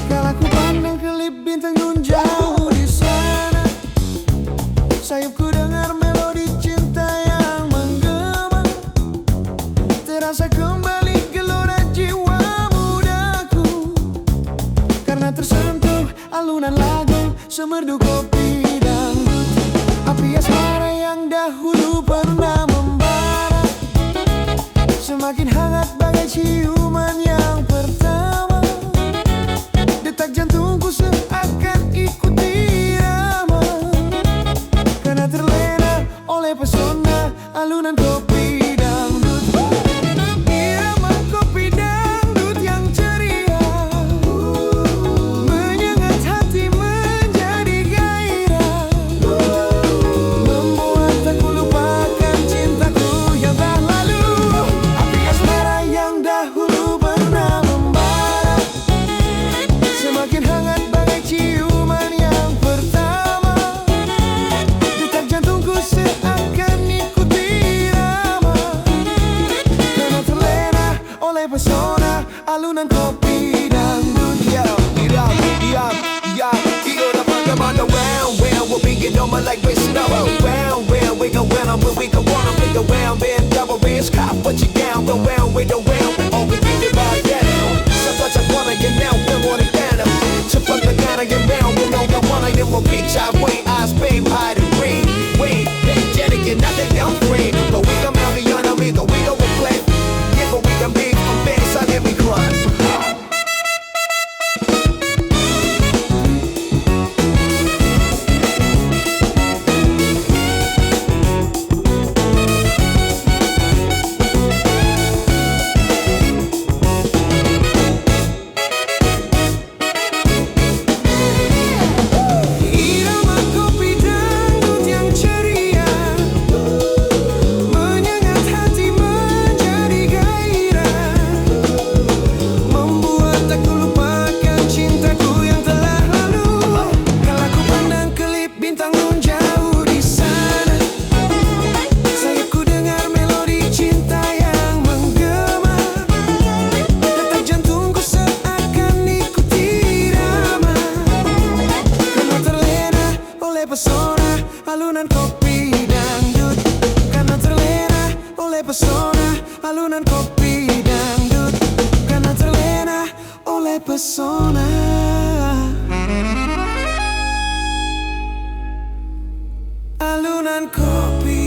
Kala ku pandang kelip bintang nun jauh di sana, sayupku dengar melodi cinta yang menggema. Terasa kembali gelora jiwa mudaku, karena tersentuh alunan lagu semerdu kopi dangdut. Api asmara yang dahulu pernah membara, semakin hangat bagai ciuman yang pertama. Detak jantungku seakan ikuti irama, karena terlena oleh pesona alunan kopi dangdut. Irama kopi dangdut yang ceria menyengat hati menjadi gairah, membuat aku lupakan cintaku yang tak lalu. Api asmara yang dahulu pernah membara, semakin hangat bagai ciuman yang pertama. Detak jantungku seakan ikuti irama, karena terlena oleh pesona alunan kopi dangdut. You're the fuck about the round, we'll be getting on my like we snow. Round, we go round, but we go wanna make a round, bend double wrist, cop what you down, go round, we go round, all we think about that. Sometimes I wanna get down, we wanna get down. So fuck the gotta get round, we know the one I did will reach our way, eyes, babe, hide and ring. Wait, energetic and nothing else free, but we come out beyond our ego, we don't play. Yeah, but we can be from inside every club. Irama kopi dangdut yang ceria menyengat hati menjadi gairah, membuat aku lupakan cintaku yang telah lalu. Kala ku pandang kelip bintang nun jauh di sana, sayapku dengar melodi cinta yang menggema. Detak jantungku seakan ikuti irama, karena terlena oleh pesona alunan kopi dangdut. Karena terlena oleh pesona alunan kopi dangdut. Karena terlena oleh pesona alunan kopi